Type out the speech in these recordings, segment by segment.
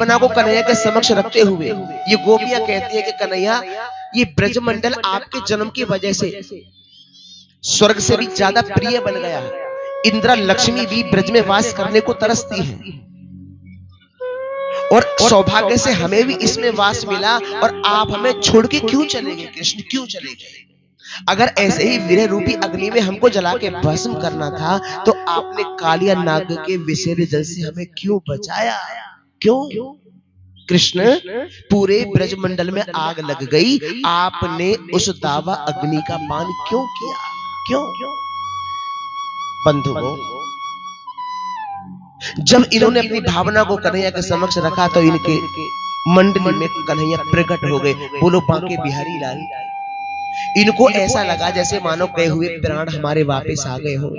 भावना को कन्हैया के समक्ष रखते हुए ये गोपियां कहती है कि कन्हैया, ये ब्रजमंडल आपके जन्म की वजह से स्वर्ग से भी ज्यादा प्रिय बन गया। इंद्रा लक्ष्मी भी ब्रज में वास करने को तरसती है और सौभाग्य से हमें भी इसमें वास मिला, और आप हमें छोड़ के क्यों चले गए कृष्ण, क्यों चले गए? अगर ऐसे ही विरह रूपी अग्नि में हमको जला के भस्म करना था तो आपने कालिया नाग के विषैले जल से हमें क्यों बचाया? क्यों कृष्ण? पूरे ब्रजमंडल में आग लग गई, आपने उस दावा अग्नि का पान क्यों किया? क्यों? बंधुओं, जब इन्होंने अपनी भावना को कन्हैया के समक्ष रखा तो इनके मंडली में कन्हैया प्रकट हो गए। बोलो बांके बिहारी लाल। इनको ऐसा लगा जैसे मानो गए हुए प्राण हमारे वापस आ गए हो,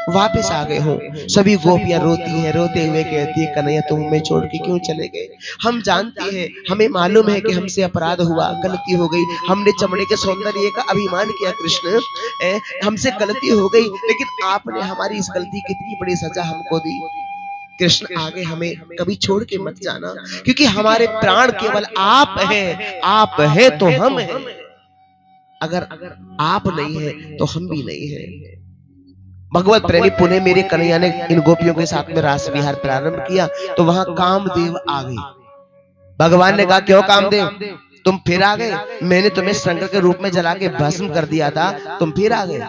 वापस आ गए हो। सभी गोपियां रोती हैं, रोते हुए कहती है कन्हैया तुम हमें छोड़ के क्यों चले गए? हम जानते हैं, हमें मालूम है कि हमसे अपराध हुआ, गलती हो गई, हमने चमड़े के सौंदर्य का अभिमान किया कृष्ण, हमसे गलती हो गई, लेकिन आपने हमारी इस गलती की इतनी बड़ी सजा हमको दी। कृष्ण आगे हमें कभी छोड़ के मत जाना, क्योंकि हमारे प्राण केवल आप हैं, आप हैं तो हम हैं, अगर आप नहीं है तो हम भी नहीं है। भगवत प्रेमी पुनः मेरे कन्हैया ने इन गोपियों के साथ में रास विहार प्रारंभ किया तो वहां कामदेव आ गए। भगवान ने कहा क्यों कामदेव, तुम फिर आ गए? मैंने तुम्हें शंकर के रूप में जला के भस्म कर दिया था, तुम फिर आ गए।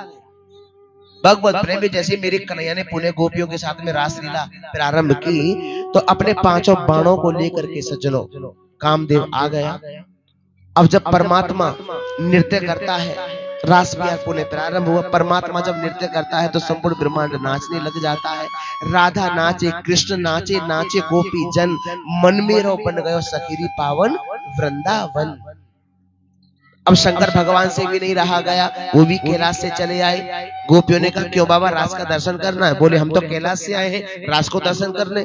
भगवत प्रेमी जैसे मेरे कन्हैया ने पुनः गोपियों के साथ में रास लीला प्रारंभ की तो अपने पांचों बाणों को लेकर के सज्जनों कामदेव आ गया। अब जब परमात्मा नृत्य करता है, रास विहार पुनः प्रारंभ हुआ। परमात्मा जब नृत्य करता है तो संपूर्ण ब्रह्मांड नाचने लग जाता है। राधा नाचे, कृष्ण नाचे, नाचे गोपी जन, मन में रो बन गयो सखीरी पावन वृंदावन। अब शंकर भगवान से भी नहीं रहा गया, वो भी कैलाश से चले आए। गोपियों ने कहा क्यों बाबा, रास का दर्शन करना है? बोले हम तो कैलाश से आए हैं रास को दर्शन करने।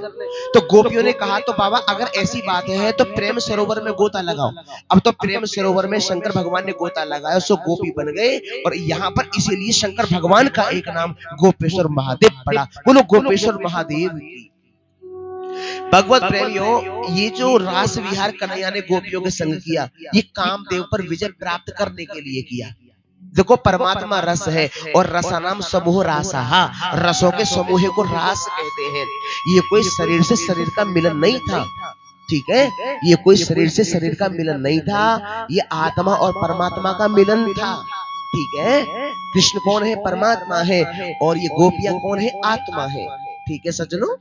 तो गोपियों ने कहा तो बाबा अगर ऐसी बात है तो प्रेम सरोवर में गोता लगाओ। अब तो प्रेम सरोवर में शंकर भगवान ने गोता लगाया, सो गोपी बन गए, और यहाँ पर इसीलिए शंकर भगवान का एक नाम गोपेश्वर महादेव पड़ा। बोलो गोपेश्वर महादेव की। भगवत प्रेमियों, ये जो रास विहार कन्हैया ने गोपियों के संग किया, ये कामदेव पर विजय प्राप्त करने के लिए किया। देखो परमात्मा रस है और रसानाम समूह रासहा, रसों के समूह को रास कहते हैं। ये कोई शरीर से शरीर का मिलन नहीं था, ठीक है, ये कोई शरीर से शरीर का मिलन नहीं था, ये आत्मा और परमात्मा का मिलन था, ठीक है। कृष्ण कौन है? परमात्मा है, और ये गोपियां कौन है? आत्मा है, ठीक है सज्जनों।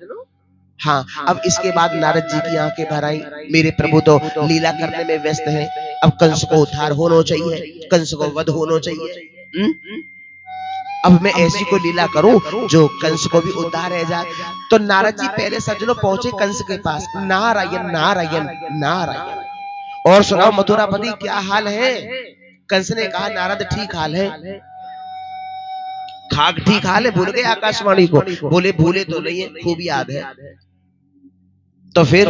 हाँ, अब इसके बाद नारद जी की आंखें भर आई। मेरे प्रभु तो लीला करने में व्यस्त हैं, अब कंस को उद्धार होना चाहिए, कंस को वध होना चाहिए। अब मैं ऐसी को लीला करूं जो कंस को भी उद्धार रह जाए। तो नारद जी पहले सज्जनों पहुंचे कंस के पास। नारायण नारायण नारायण। और सुनाओ मथुरापति क्या हाल है? कंस ने कहा नारद ठीक हाल है। खाक ठीक हाल है? भूल गए आकाशवाणी को? बोले भूले तो नहीं है, खूब याद है। तो फिर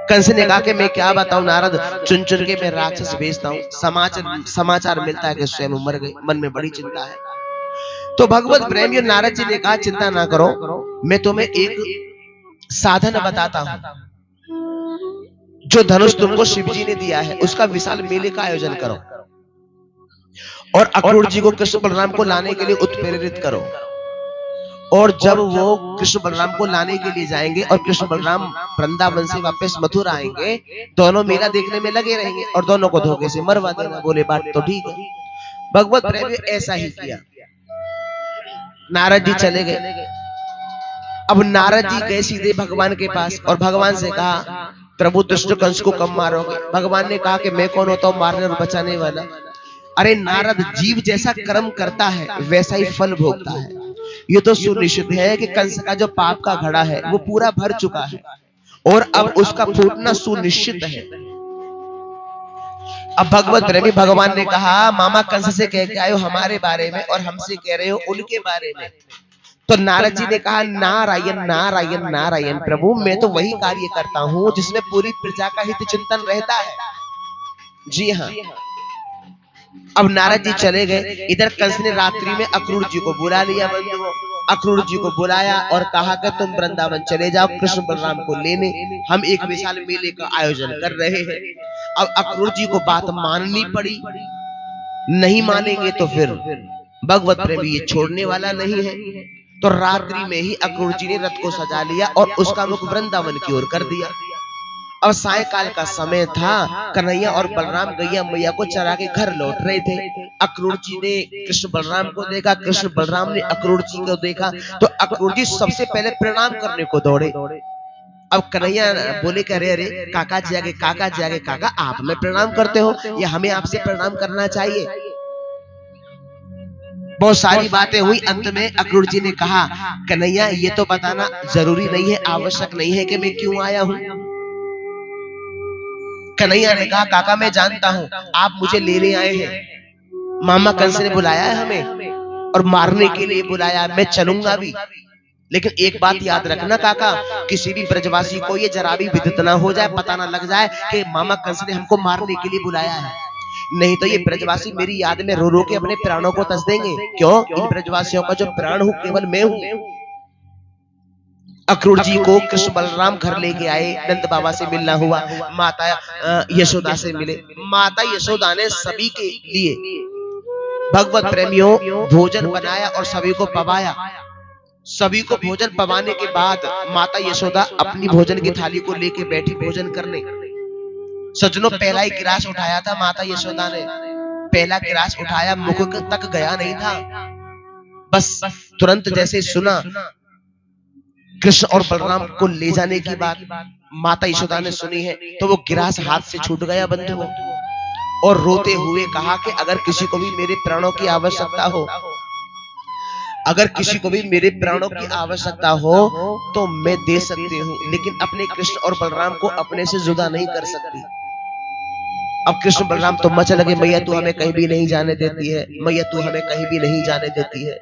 कंस ने कहा कि मैं क्या बताऊं नारद, चुन चुन के मैं राक्षस भेजता हूं, समाचार मिलता है कि स्वयं मर गए, मन में बड़ी चिंता है। तो भगवत प्रेमियों नारद जी ने कहा चिंता ना करो, मैं तुम्हें एक साधन बताता हूं। जो धनुष तुमको शिव जी ने दिया है उसका विशाल मेले का आयोजन करो, और अक्रूर जी को कृष्ण बलराम को लाने के लिए उत्प्रेरित करो। और जब वो कृष्ण बलराम को लाने के लिए जाएंगे और कृष्ण बलराम वृंदावन से वापस मथुरा आएंगे, दोनों मेला देखने में लगे रहेंगे और दोनों को धोखे से मरवा देना। बोले बात तो ठीक है। भगवत प्रेम ऐसा ही किया। नारद जी चले गए। अब नारद जी गए सीधे भगवान के पास और भगवान से कहा प्रभु दुष्ट कंस को कब मारोगे? भगवान ने कहा कि मैं कौन होता हूं मारने और बचाने वाला? अरे नारद, जीव जैसा कर्म करता है वैसा ही फल भोगता है। ये तो सुनिश्चित है कि कंस का जो पाप का घड़ा है वो पूरा भर चुका है और अब उसका फूटना सुनिश्चित है। अब भगवत प्रेमी भगवान ने कहा मामा कंस से कह के आए हो हमारे बारे में और हमसे कह रहे हो उनके बारे में। तो नारद जी ने कहा नारायण नारायण नारायण प्रभु, मैं तो वही कार्य करता हूं जिसमें पूरी प्रजा का हित चिंतन रहता है। जी हाँ। अब नारद जी चले गए। इधर कंस ने रात्रि में अक्रूर जी को बुला लिया बंधुओं अक्रूर जी को बुलाया और कहा कि तुम वृंदावन चले जाओ कृष्ण बलराम को लेने, हम एक विशाल मेले का आयोजन कर रहे हैं। अब अक्रूर जी को बात माननी पड़ी, नहीं मानेंगे तो फिर भगवत प्रेमी ये छोड़ने वाला नहीं है। तो रात्रि में ही अक्रूर जी ने रथ को सजा लिया और उसका मुख वृंदावन की ओर कर दिया। अब सायकाल का समय था, कन्हैया और बलराम गैया मैया को चरा के घर लौट रहे थे। अक्रूर जी ने कृष्ण बलराम को देखा, कृष्ण बलराम ने अक्रूर जी को देखा, तो अक्रूर जी सबसे पहले प्रणाम करने को दौड़े। अब कन्हैया बोले कि अरे अरे काका जी आगे, काका जी आगे, काका आप हमें प्रणाम करते हो या हमें आपसे प्रणाम करना चाहिए? बहुत सारी बातें हुई, अंत में अक्रूर जी ने कहा कन्हैया ये तो बताना जरूरी नहीं है, आवश्यक नहीं है कि मैं क्यों आया हूं। कन्हैया ने कहा काका मैं जानता हूं आप मुझे लेने आए हैं, मामा कंस ने बुलाया है हमें और मारने के लिए बुलाया, मैं चलूंगा भी, लेकिन एक बात याद रखना काका, किसी भी ब्रजवासी को ये जरा भी विदित ना हो जाए, पता ना लग जाए कि मामा कंस ने हमको मारने के लिए बुलाया है, नहीं तो ये ब्रजवासी मेरी याद में रो रो के अपने प्राणों को तस देंगे। क्यों? इन ब्रजवासियों का जो प्राण हूं केवल मैं हूं। अक्रूर जी को कृष्ण बलराम घर लेके आए, नंद बाबा से मिलना हुआ, माता यशोदा से मिले। माता यशोदा ने सभी के लिए भगवत प्रेमियों भोजन बनाया और सभी को पवाया। सभी को भोजन पवाने के बाद माता यशोदा अपनी भोजन की थाली को लेके बैठी भोजन करने। सज्जनों पहला ही गिलास उठाया था माता यशोदा ने, पहला गिलास उठाया, मुख तक गया नहीं था, बस तुरंत जैसे सुना कृष्ण और बलराम को ले जाने की बात माता यशोदा ने सुनी है, तो वो गिलास हाथ से छूट गया बंधुओं, और रोते हुए कहा कि अगर किसी को भी मेरे प्राणों की आवश्यकता हो, अगर किसी को भी मेरे प्राणों की आवश्यकता हो तो मैं दे सकती हूँ, लेकिन अपने कृष्ण और बलराम को अपने से जुदा नहीं कर सकती। अब कृष्ण बलराम तो मच लगे, मैया तू हमें कहीं भी नहीं जाने देती है, मैया तू हमें कहीं भी नहीं जाने देती है।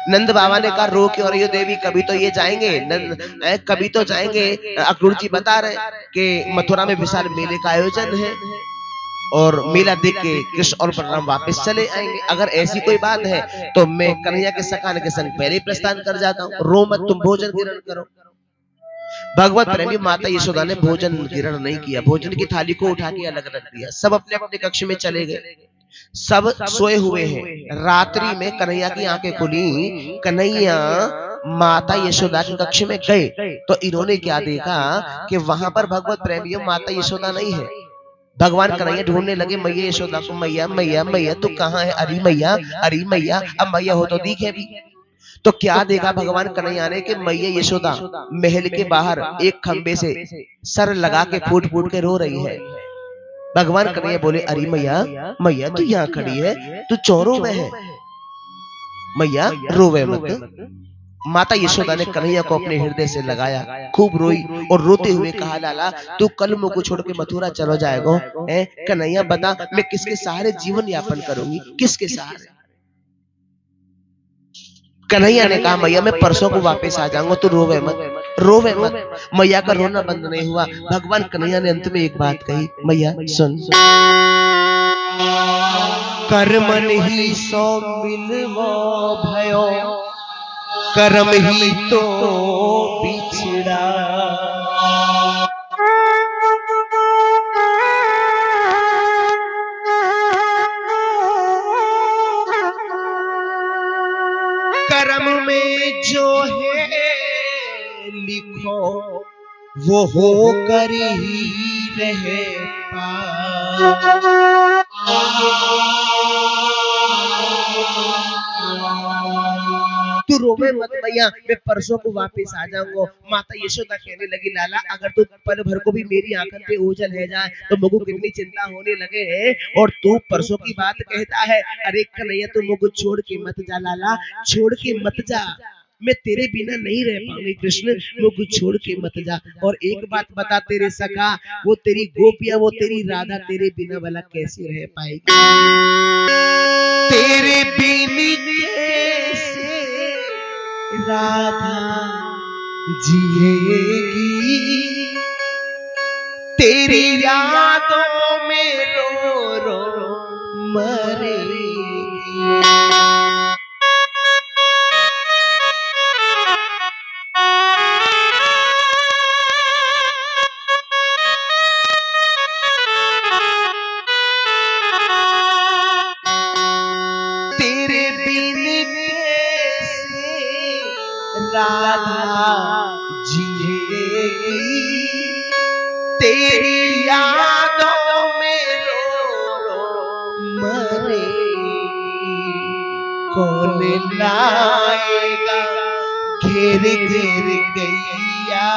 नंद बाबा ने कहा रो क्यों रही हो देवी, कभी तो ये जाएंगे, कभी तो जाएंगे। अक्रूर जी बता रहे कि मथुरा में विशाल मेले का आयोजन है और मेला देख के कृष्ण और बलराम वापस चले आएंगे। अगर ऐसी कोई बात है तो मैं कन्हैया के सखाने के संग पहले ही प्रस्थान कर जाता हूँ, रो मत, तुम भोजन ग्रहण करो। भगवत प्रेमी माता यशोदा ने भोजन ग्रहण नहीं किया, भोजन की थाली को उठा के अलग रख दिया, सब अपने अपने कक्ष में चले गए, सब सोए हुए हैं। रात्रि में कन्हैया की आंखें खुली, कन्हैया माता यशोदा के कक्ष में गए तो इन्होंने क्या देखा कि वहां पर भगवत प्रेमियों माता यशोदा नहीं है। भगवान कन्हैया ढूंढने लगे मैया यशोदा को, मैया मैया मैया तू कहाँ है, अरे मैया अरे मैया, अब मैया हो तो दिखे भी। तो क्या देखा भगवान कन्हैया ने कि मैया यशोदा महल के बाहर एक खंबे से सर लगा के फूट फूट के रो रही है। भगवान कन्हैया बोले अरे मैया मैया तू यहाँ खड़ी है, तू चौरों में है, मैया रोवे मत। माता यशोदा ने कन्हैया को अपने हृदय से लगाया, खूब रोई और रोते हुए कहा लाला तू कल मुझ को छोड़ के मथुरा चलो जाएगा, कन्हैया बता मैं किसके सहारे जीवन यापन करूंगी, किसके सहारे। कन्हैया ने कहा मैया मैं परसों को वापस आ जाऊंगा, तू रोवे मत, रोवे मत। मैया का रोना बंद नहीं हुआ। भगवान कन्हैया ने अंत में एक बात कही, मैया सुन, कर्मन ही सो मिलवो भयो, कर्म ही तो बिछड़ा। कर्म में जो है लिखो वो हो कर ही रहे तू रोवे मत मैया, मैं परसों को वापस आ जाऊंगा। माता यशोदा कहने लगी लाला अगर तू पल भर को भी मेरी आंखों पे ओझल है जाए तो मुझको कितनी चिंता होने लगे है, और तू परसों की बात कहता है। अरे कन्हैया तू मुझको छोड़ के मत जा लाला, छोड़ के मत जा, मैं तेरे बिना नहीं रह पाऊंगी कृष्ण, मुझको छोड़ के मत जा। और एक बात बता तेरे सखा, वो तेरी गोपिया, वो तेरी राधा तेरे बिना भला कैसे रह पाएगी, तेरे बिना कैसे राधा जिएगी, तेरी यादों में रो रो मरेगी। तेरी यादों में रो मरेगी, कौन लाएगा घेर घेर गैया,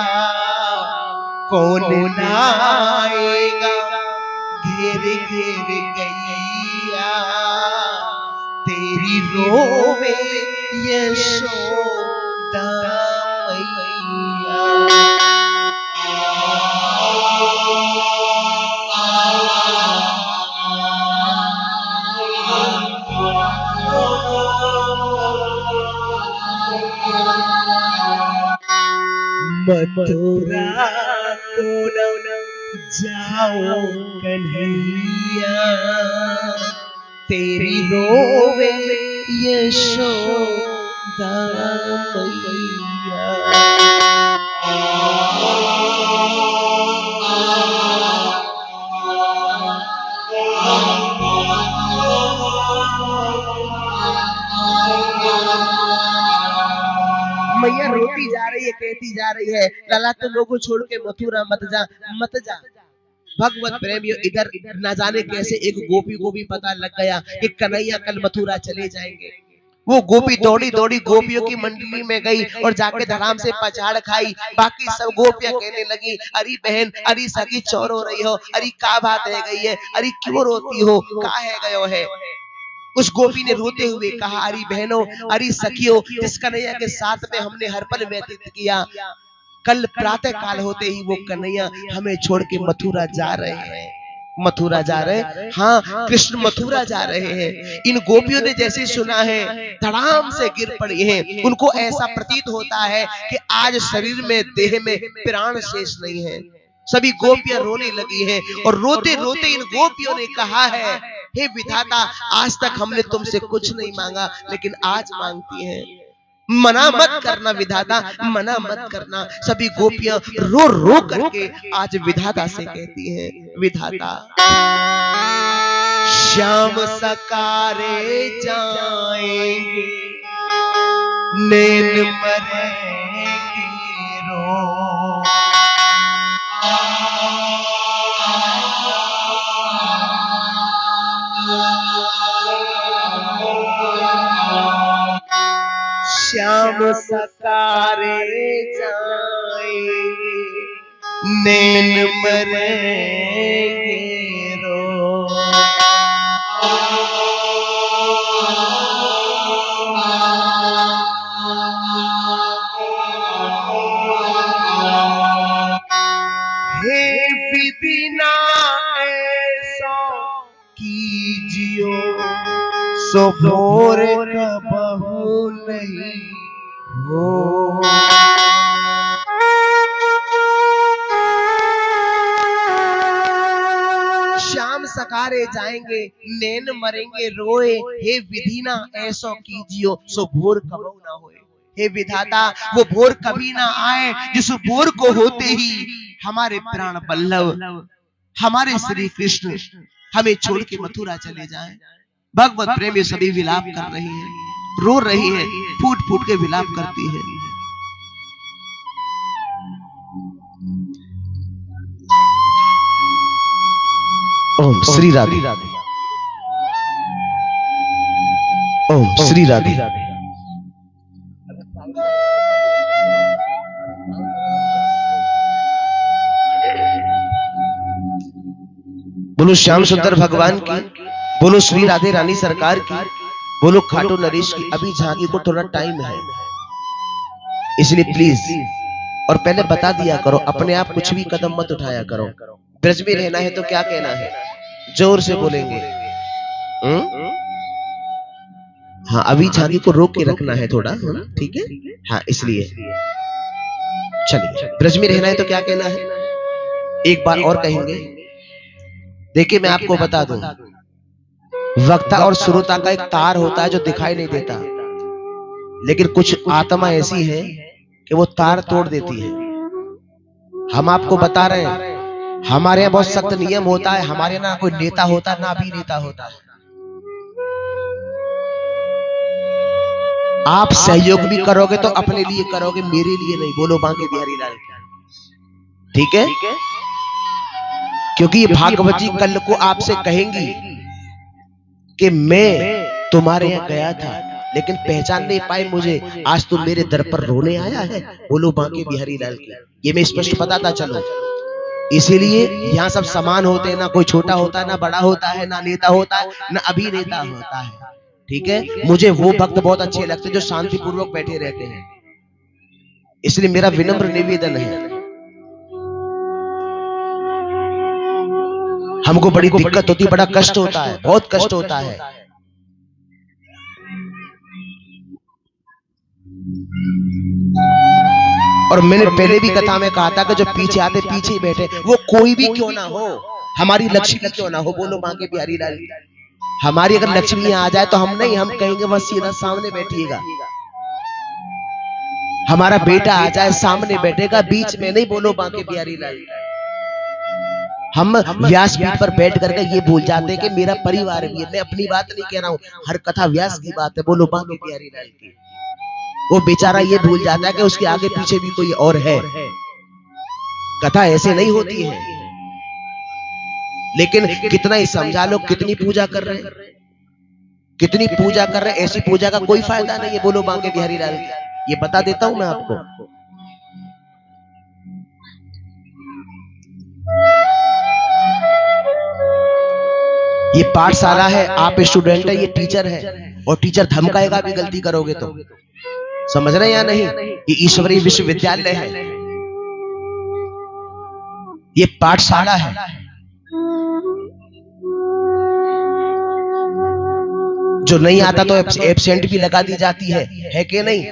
कौन लाएगा घेर घेर गैया, तेरी रोवे यशोदा मैया। मथुरा को जाओ कन्हैया, तेरी रोवे यशोदा मैया। मैया रोती जा रही है, कहती जा रही है, लाला तुम लोगों छोड़ के मथुरा मत जा, मत जा। भगवत प्रेमियों, इधर न जाने कैसे एक गोपी को भी पता लग गया कि कन्हैया कल मथुरा चले जाएंगे। वो गोपी दौड़ी दौड़ी गोपियों की मंडली में गई और जाके धड़ाम से पछाड़ खाई। बाकी सब गोपियां कहने लगी, अरे बहन, अरे सखी चोर हो रही हो, अरे क्या बात है गई है, अरे क्यों रोती हो, क्या है गयो है। उस गोपी ने रोते हुए कहा, अरे बहनों, अरे सखियों, जिस कन्हैया के साथ में हमने हर पल व्यतीत किया, कल प्रातः काल होते ही वो कन्हैया हमें छोड़ के मथुरा जा रहे हैं। मथुरा जा रहे हैं, हाँ कृष्ण मथुरा जा रहे हैं। इन गोपियों ने जैसे सुना है धड़ाम से गिर पड़ी हैं। उनको ऐसा प्रतीत होता है कि आज शरीर में, देह में प्राण शेष नहीं है। सभी गोपियां रोने लगी हैं और रोते रोते इन गोपियों ने कहा है, हे विधाता, आज तक हमने तुमसे कुछ नहीं मांगा, लेकिन आज मांगती हैं। मना मत करना विधाता, मना मत करना। सभी गोपियां रो रो करके आज विधाता से कहती हैं, विधाता श्याम सकारे जाएंगे, नैन मरेंगे रो, श्याम सकारे जाएंगे, नैन मरेंगे रो। हे विधि ना ऐसा कीजियो, सो भोर कबहू नहीं हो। श्याम सकारे जाएंगे, नैन मरेंगे रोए, हे विधि ना ऐसो कीजियो, सो भोर कबहू ना होए। हे विधाता, वो भोर कभी ना आए जिस भोर को होते ही हमारे प्राण बल्लभ, हमारे श्री कृष्ण हमें छोड़ के मथुरा चले जाएं। भगवत प्रेमी सभी विलाप कर रही है, रो रही है, फूट फूट के विलाप करती है। ओम श्री राधे, ओम श्री राधे। बोलो श्याम सुंदर भगवान की, बोलो श्री राधे रानी सरकार की, बोलो खाटू नरेश की। अभी झांकी को थोड़ा टाइम है, इसलिए प्लीज, और पहले बता दिया करो, अपने आप कुछ भी कदम मत उठाया करो। ब्रज में रहना है तो क्या कहना है, जोर से बोलेंगे। हाँ, अभी झांकी को रोक के रखना है थोड़ा, ठीक है। हाँ, इसलिए चलिए, ब्रज में रहना है तो क्या कहना है, एक बार और कहेंगे। देखिए, मैं आपको बता दूं, वक्ता और श्रोता का एक तार होता है जो दिखाई नहीं देता, लेकिन कुछ आत्मा ऐसी है कि वो तार तोड़ देती है। हम आपको बता रहे हैं, हमारे यहाँ बहुत सख्त नियम होता है, हमारे यहाँ ना कोई नेता होता, ना भी नेता होता है। आप सहयोग भी करोगे तो अपने लिए करोगे, मेरे लिए नहीं। बोलो बांके बिहारी लाल, ठीक है। क्योंकि ये भागवत जी कल को आपसे कहेंगी कि मैं तुम्हारे यहाँ गया था लेकिन पहचान नहीं पाए मुझे, आज तुम मेरे दर पर रोने आया है। बोलो बांके बिहारी लाल की। ये मैं स्पष्ट बताता चलो। इसीलिए यहाँ सब समान होते हैं, ना कोई छोटा होता है, ना बड़ा होता है, ना नेता होता है, ना अभिनेता होता है। ठीक है, मुझे वो भक्त बहुत अच्छे लगते हैं जो शांतिपूर्वक बैठे रहते हैं। इसलिए मेरा विनम्र निवेदन है, हमको बड़ी दिक्कत होती है, बड़ा कष्ट होता है, बहुत कष्ट होता है। और मैंने पहले भी कथा में कहा था कि जो पीछे आते पीछे ही बैठे, वो कोई भी क्यों ना हो, हमारी लक्ष्मी क्यों ना हो। बोलो बांके बिहारी लाल। हमारी अगर लक्ष्मी आ जाए तो हम नहीं, हम कहेंगे बस सीधा सामने बैठिएगा। हमारा बेटा आ जाए सामने बैठेगा, बीच में नहीं। बोलो बांके बिहारी लाल। हम व्यासपीठ पर बैठ करके ये भूल जाते हैं कि मेरा परिवार भी है। मैं अपनी बात नहीं कह रहा हूं, हर कथा व्यास की बात है। बोलो बांके बिहारी लाल की। वो बेचारा ये भूल जाता है कि उसके आगे पीछे भी कोई और है। कथा ऐसे नहीं होती है। लेकिन कितना ही समझा लो, कितनी पूजा कर रहे हैं, कितनी पूजा कर रहे हैं, ऐसी पूजा का कोई फायदा नहीं है। बोलो बांके बिहारी लाल की। ये बता देता हूं मैं आपको। ये पाठशाला है, आप स्टूडेंट है, ये टीचर है, और टीचर धमकाएगा भी गलती करोगे तो। समझ रहे हैं या नहीं? ये ईश्वरीय विश्वविद्यालय है, ये पाठशाला है। जो नहीं आता तो एब्सेंट भी लगा दी जाती है कि नहीं?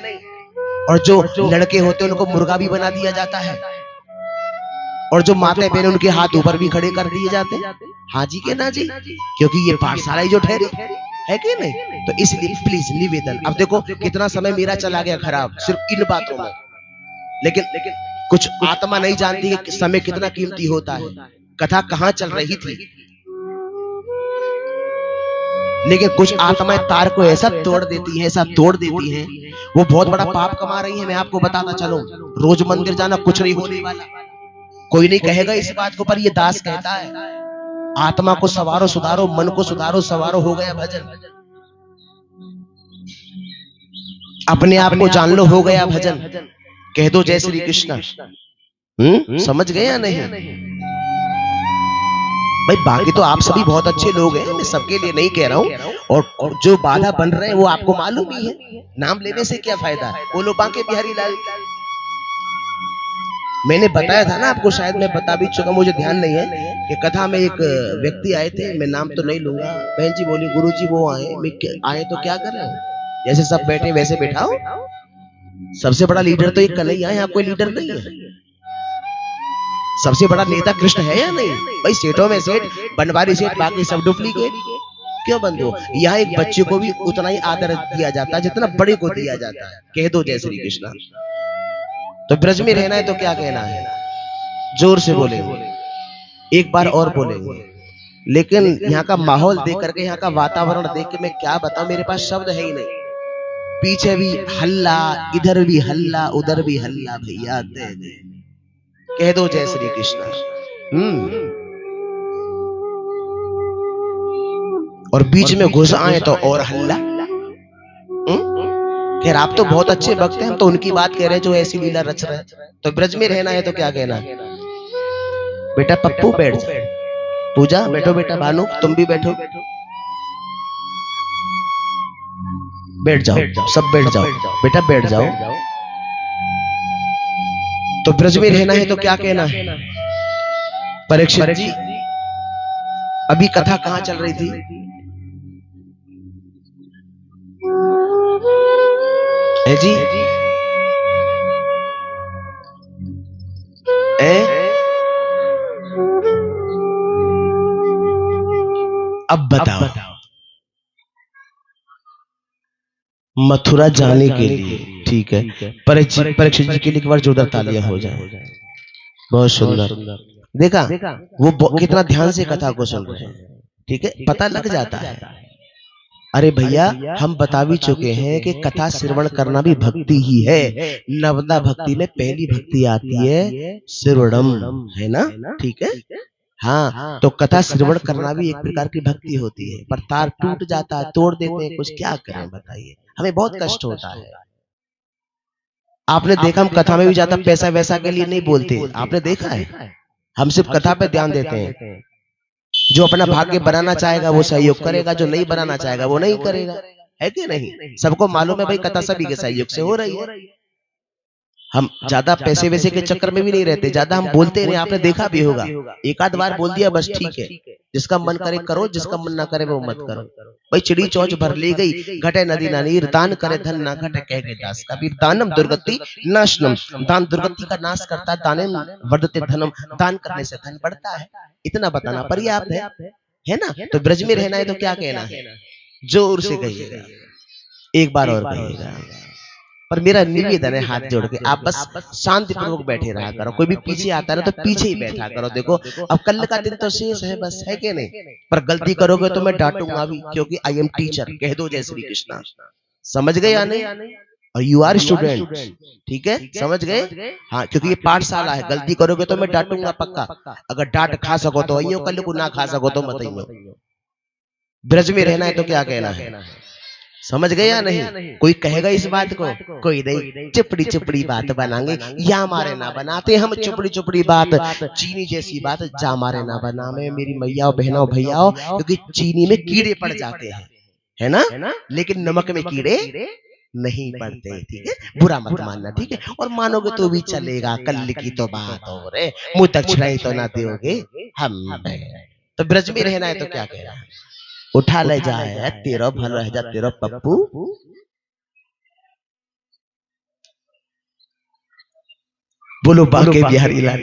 और जो लड़के होते हैं उनको मुर्गा भी बना दिया जाता है, और जो माते बहने उनके हाथ ऊपर भी खड़े कर दिए जाते हैं। हाँ जी के ना जी, क्योंकि ये पाठशाला ही जो ठहरी है कि नहीं? तो इसलिए प्लीज निवेदन। अब देखो कितना समय मेरा चला गया खराब सिर्फ इन बातों में, लेकिन कुछ आत्मा नहीं जानती कि समय कितना कीमती होता है। कथा कहां चल रही थी, लेकिन कुछ आत्माएं तार को ऐसा तोड़ देती है, ऐसा तोड़ देती है, वो बहुत बड़ा पाप कमा रही है। मैं आपको बताना चलूं, रोज मंदिर जाना कुछ नहीं होने वाला, कोई नहीं कहेगा इस बात को, पर ये दास कहता है आत्मा को सवारो सुधारो, मन को सुधारो सवारो, हो गया भजन। अपने आप को जान लो, हो गया भजन। कह दो जय श्री कृष्ण। समझ गए या नहीं भाई? बाकी तो आप सभी बहुत अच्छे लोग हैं, मैं सबके लिए नहीं कह रहा हूं। और जो बाधा बन रहे हैं वो आपको मालूम ही है, नाम लेने से क्या फायदा। बोलो बांके बिहारी लाल। मैंने बताया था ना आपको, शायद मैं बता भी चुका, मुझे ध्यान नहीं है, कि कथा में एक व्यक्ति आए थे, मैं नाम तो नहीं लूंगा। बहन जी बोली गुरुजी वो आए, मैं आए तो क्या कर रहे हैं, जैसे सब बैठे वैसे बैठाओ। सबसे बड़ा लीडर तो एक कन्हैया है, यहाँ कोई लीडर नहीं है। सबसे बड़ा नेता कृष्ण है या नहीं भाई? सेठों में सेठ, बनवारी सेठ, बाकी सब डुप्लीकेट क्यों बंधु? यहाँ एक बच्चे को भी उतना ही आदर दिया जाता है जितना बड़े को दिया जाता है। कह दो जय श्री कृष्ण। तो ब्रज में रहना है तो क्या कहना है, जोर से बोलेंगे, एक बार और बोलेंगे। लेकिन यहाँ का माहौल देख करके, यहाँ का वातावरण देख के मैं क्या बताऊं, मेरे पास शब्द है ही नहीं। पीछे भी हल्ला, इधर भी हल्ला, उधर भी हल्ला, भैया दे दे। कह दो जय श्री कृष्ण। और बीच में घुस आए तो और हल्ला। खैर आप तो बहुत अच्छे भक्त हैं, हम तो उनकी बात कह रहे हैं जो ऐसी लीला रच रहे हैं। तो ब्रज में रहना है तो क्या कहना है? बेटा पप्पू बैठ जा, पूजा बैठो, बेटा भानु तुम भी बैठो, बैठ जाओ, सब बैठ जाओ, बेटा बैठ जाओ। तो ब्रज में रहना है तो क्या कहना है? परीक्षित जी अभी कथा कहां चल रही थी? है जी अब बताओ, मथुरा जाने के लिए, ठीक है, परीक्षित जी के लिए एक बार जोरदार तालियां हो जाए। बहुत सुंदर। देखा वो कितना ध्यान से कथा को सुन रहे हैं, ठीक है, पता लग जाता है। अरे भैया हम बता भी चुके हैं कि कथा श्रवण करना भी भक्ति ही है। नवदा भक्ति में पहली भक्ति आती है श्रवणम, है ना? ठीक है, हाँ, तो कथा श्रवण करना भी एक प्रकार की भक्ति होती है, पर तार टूट जाता है, तोड़ देते हैं, कुछ क्या करें बताइए, हमें बहुत कष्ट होता है। आपने देखा हम कथा में भी ज्यादा पैसा वैसा के लिए नहीं बोलते, आपने देखा है, हम सिर्फ कथा पे ध्यान देते हैं। जो अपना भाग्य बनाना चाहेगा वो सहयोग करेगा, जो नहीं बनाना चाहेगा वो नहीं करेगा, है कि नहीं? सबको मालूम है भाई कथा सभी के सहयोग से हो रही है। हम ज्यादा पैसे वैसे के चक्कर में भी नहीं रहते, ज्यादा हम बोलते नहीं, आपने देखा भी होगा, एक आध बार बोल दिया बस ठीक है, जिसका मन करे करो, जिसका मन ना करे वो मत करो। भाई चिड़ी चौच भर ली गई, घटे नदी ना नीर, दान करे धन ना घटे, कह गए दास कबीर। दानम दुर्गति नाशनम, दान दुर्गति का नाश करता है, दाने वर्धते धनम, दान करने से धन बढ़ता है। इतना बताना पर्याप्त है ना? तो ब्रज में रहना है तो क्या कहना है, जोर से कहिएगा, एक बार और कहिएगा। पर मेरा निवेदन है हाथ जोड़ के, आप बस शांतिपूर्वक बैठे रहा करो, कोई भी पीछे आता है ना तो पीछे ही बैठा करो। देखो अब कल का दिन तो शेष है, बस है कि नहीं? पर गलती करोगे तो मैं डांटूंगा भी, क्योंकि आई एम टीचर, कह दो जय श्री कृष्णा। समझ गए या नहीं? और यू आर स्टूडेंट, ठीक है, समझ गए? हाँ, क्योंकि ये पाठशाला है, गलती करोगे तो मैं डांटूंगा पक्का। अगर डांट खा सको तो आइयो, कल को ना खा सको तो मत आइयो। ब्रज में रहना है तो क्या कहना है, समझ गए या नहीं? कोई कहेगा इस बात को? कोई नहीं, चिपड़ी चिपड़ी बात बनाएंगे, या मारे ना बनाते हम चिपड़ी चिपड़ी बात, चीनी जैसी बात जा मारे ना बनावे मेरी मैया बहनों भैयाओं, क्योंकि चीनी में कीड़े पड़ जाते हैं, है ना? लेकिन नमक में कीड़े नहीं पड़ते, ठीक है? बुरा मत मानना, ठीक है? और मानोगे तो भी चलेगा, कल की तो बात हो रे, मुंह दक्षिणा तो ना दोगे हम। तो ब्रज में रहना है तो क्या कह रहा है, उठा ले जाए तेरो भल रह जा तेरो पप्पू। बोलो बांके बिहारी लाल,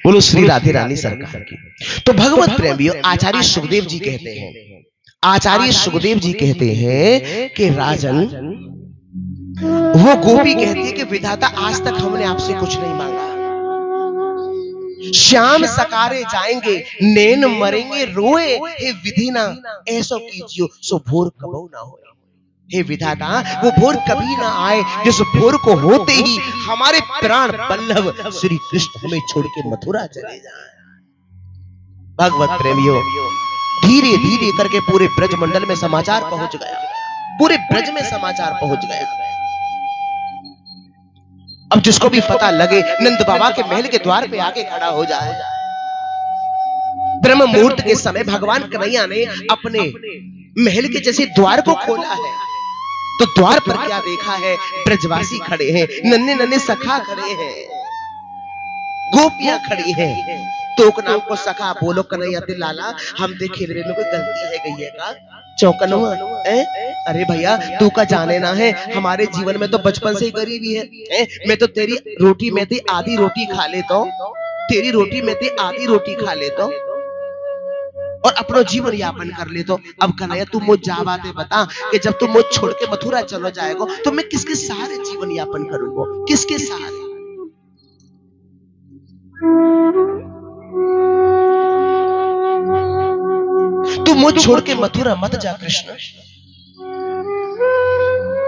बोलो श्री राधे रानी सरकार की। तो भगवत प्रेमियों, आचार्य सुखदेव जी कहते हैं, आचार्य सुखदेव जी कहते हैं कि राजन, वो गोपी कहती है कि विधाता आज तक हमने आपसे कुछ नहीं मांगा, श्याम सकारे जाएंगे नैन मरेंगे रोए, हे विधिना ऐसो कीजियो सो भोर कबो ना हो। हे विधाता, वो भोर कभी ना आए जिस भोर को होते ही हमारे प्राण बल्लभ श्री कृष्ण हमें छोड़ के मथुरा चले जाए। भगवत प्रेमियों, धीरे धीरे करके पूरे ब्रज मंडल में समाचार पहुंच गया, पूरे ब्रज में समाचार पहुंच गया। अब जिसको भी पता लगे नंद बाबा के महल के द्वार पे आके खड़ा हो जाए। ब्रह्म मुहूर्त के समय भगवान कन्हैया ने अपने महल के जैसे द्वार को खोला है, तो द्वार पर क्या देखा है, ब्रजवासी खड़े हैं, नन्हे नन्हे सखा खड़े हैं, गोपियां खड़ी हैं। तोक नाम को सखा बोलो कन्हैया ते लाला, हम देख खेलने में कोई गलती है गई है का? चौकन हुआ, अरे भैया तू का जाने ना है, हमारे जीवन में तो बचपन से ही गरीबी है। मैं तो तेरी रोटी में थी आधी रोटी खा लेता हूं, तेरी रोटी में थी आधी रोटी खा लेता हूं और अपना जीवन यापन कर लेता हूं। अब कन्हैया तू मुझ जा बातें बता कि जब तू मुझ छोड़ के मथुरा चलो जाएगा तो मैं किसके सहारे जीवन यापन करूंगा, किसके सहारे? तू मुझ छोड़ के मथुरा मत जा कृष्ण।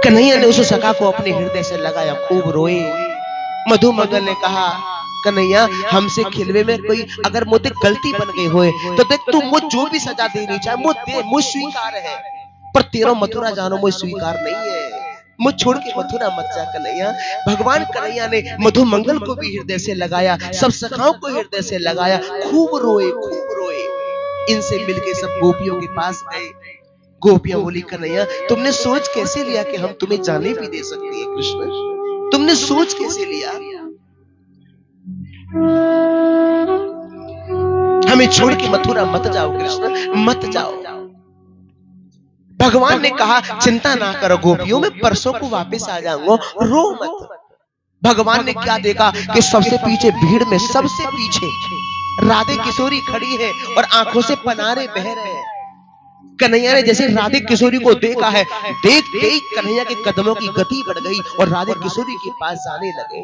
कन्हैया ने उस सखा को अपने हृदय से लगाया, खूब रोए। मधुमंगल ने कहा, कन्हैया हमसे खिलवे में कोई अगर मुझे गलती बन गई होए तो देख तू मुझ जो भी सजा देनी चाहे मुझ दे, मुझ स्वीकार है, पर तेरा मथुरा जानो मुझ स्वीकार नहीं है। मुझ छोड़ के मथुरा मत जा कन्हैया। भगवान कन्हैया ने मधुमंगल को भी हृदय से लगाया, सब सखाओं को हृदय से लगाया, खूब रोए खूब रोए। इनसे मिलके सब गोपियों के पास गए। गोपियां बोली, कन्हैया तुमने सोच कैसे लिया कि हम तुम्हें जाने भी दे सकते हैं कृष्ण? तुमने सोच कैसे लिया? हमें छोड़ के मथुरा मत जाओ कृष्ण, मत जाओ। भगवान ने कहा, चिंता ना करो गोपियों, मैं परसों को वापस आ जाऊंगा, रो मत। भगवान ने क्या देखा कि सबसे पीछे भीड़ में सबसे पीछे राधे किशोरी खड़ी है और आंखों से पनारे बह रहे हैं। कन्हैया ने जैसे राधे किशोरी को देखा है, देखते ही कन्हैया के कदमों की गति बढ़ गई और राधे किशोरी के पास जाने लगे।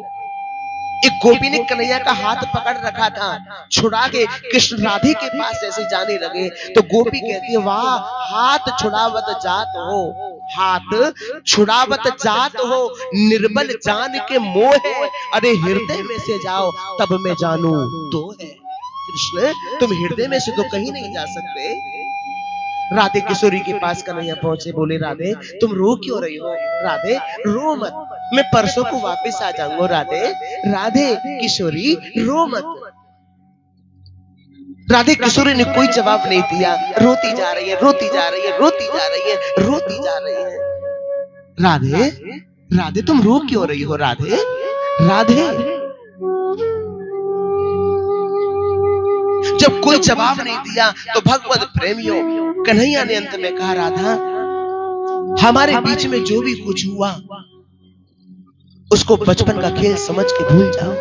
एक गोपी ने कन्हैया का हाथ पकड़ रखा था, छुड़ा के कृष्ण राधे के पास जैसे जाने लगे तो गोपी कहती है, वाह हाथ छुड़ावत जात हो, हाथ छुड़ावत जात हो, निर्बल जान के मोह है, अरे हृदय में से जाओ तब मैं जानू तो है। कृष्ण तुम हृदय में से तो कहीं नहीं जा सकते। राधे किशोरी के पास कन्हैया पहुंचे, बोले राधे तुम रो क्यों रही हो? राधे रो मत, मैं परसों को वापस आ जाऊंगा। राधे राधे किशोरी रो मत। राधे किशोरी ने कोई जवाब नहीं दिया, रोती जा रही है, रोती जा रही है, रोती जा रही है, रोती जा रही है। राधे राधे तुम रो क्यों रही हो? राधे राधे। जब कोई जवाब नहीं दिया तो भगवत प्रेमियों कन्हैया ने अंत में कहा, राधा हमारे बीच में जो भी कुछ हुआ उसको बचपन का खेल समझ के भूल जाओ,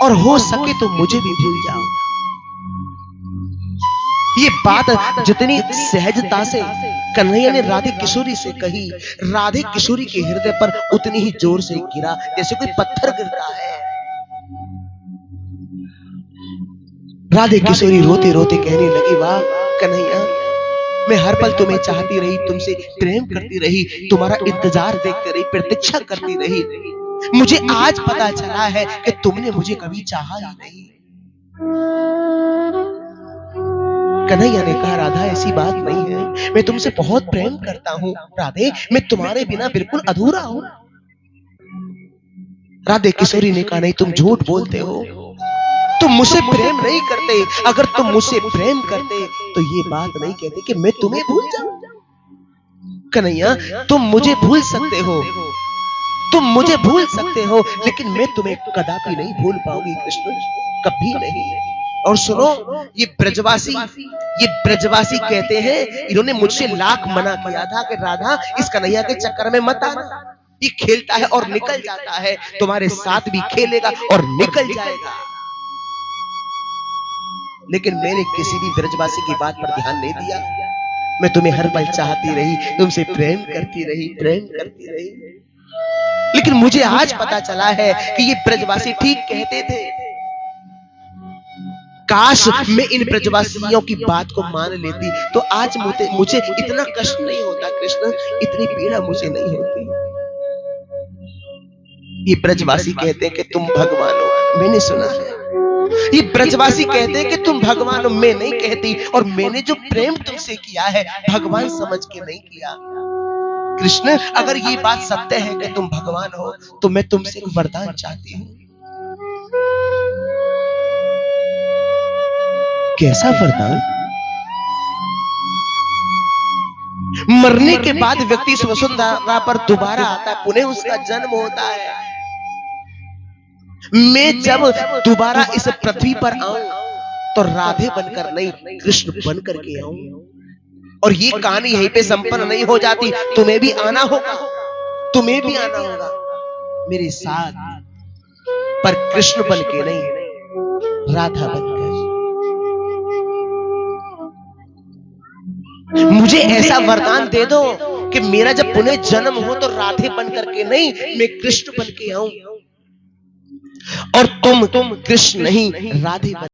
और हो सके तो मुझे भी भूल जाओ। ये बात जितनी सहजता से कन्हैया ने राधे किशोरी से कही, राधे किशोरी के हृदय पर उतनी ही जोर से गिरा जैसे कोई पत्थर गिरता है। राधे किशोरी रोते रोते कहने लगी, वाह कन्हैया, मैं हर पल तुम्हें चाहती रही, तुमसे प्रेम करती रही, तुम्हारा इंतजार देखती रही, प्रतीक्षा करती रही। मुझे आज पता चला है कि तुमने मुझे कभी चाहा ही नहीं। कन्हैया ने कहा, राधा ऐसी बात नहीं है, मैं तुमसे बहुत प्रेम करता हूं। राधे मैं तुम्हारे बिना बिल्कुल अधूरा हूं। राधे किशोरी ने कहा, नहीं तुम झूठ बोलते हो, तुम मुझसे प्रेम नहीं करते। अगर तुम मुझसे प्रेम करते तो ये बात नहीं कहते कि मैं तुम्हें भूल जाऊं। कन्हैया तुम मुझे भूल सकते हो, तुम मुझे भूल सकते हो, लेकिन मैं तुम्हें कदापि नहीं भूल पाऊंगी कृष्ण, कभी नहीं। और सुनो, ये ब्रजवासी कहते हैं, इन्होंने मुझसे लाख मना किया था कि राधा इस कन्हैया के चक्कर में मत आना, ये खेलता है और निकल जाता है, तुम्हारे साथ भी खेलेगा और निकल जाएगा। लेकिन मैंने किसी भी ब्रजवासी की बात पर ध्यान नहीं दिया। मैं तुम्हें हर पल चाहती रही, तुमसे प्रेम करती रही, प्रेम करती रही। लेकिन मुझे आज पता चला है कि ये ब्रजवासी ठीक कहते थे। काश मैं इन ब्रजवासियों की बात को मान लेती तो आज मुझे इतना कष्ट नहीं होता कृष्ण, इतनी पीड़ा मुझे नहीं होती। ये ब्रजवासी कहते हैं कि तुम भगवान हो, मैंने सुना है। ये ब्रजवासी कहते हैं कि तुम भगवान हो, मैं नहीं कहती। और मैंने जो प्रेम तुमसे किया है भगवान समझ के नहीं किया। कृष्ण अगर ये बात सत्य है कि तुम भगवान हो तो मैं तुमसे एक वरदान चाहती हूं। कैसा वरदान? मरने के बाद व्यक्ति वसुंधरा पर दोबारा आता है, पुनः उसका जन्म होता है। मैं जब दोबारा इस पृथ्वी पर आऊं तो राधे बनकर नहीं, कृष्ण बनकर के आऊं। और ये कहानी यहीं पे संपन्न नहीं हो जाती, तुम्हें भी आना होगा, तुम्हें भी आना होगा मेरे साथ, पर कृष्ण बन के नहीं, राधा बनकर। मुझे ऐसा वरदान दे दो कि मेरा जब पुनः जन्म हो तो राधे बनकर के नहीं, मैं कृष्ण बन के आऊं, और तुम कृष्ण नहीं राधे बन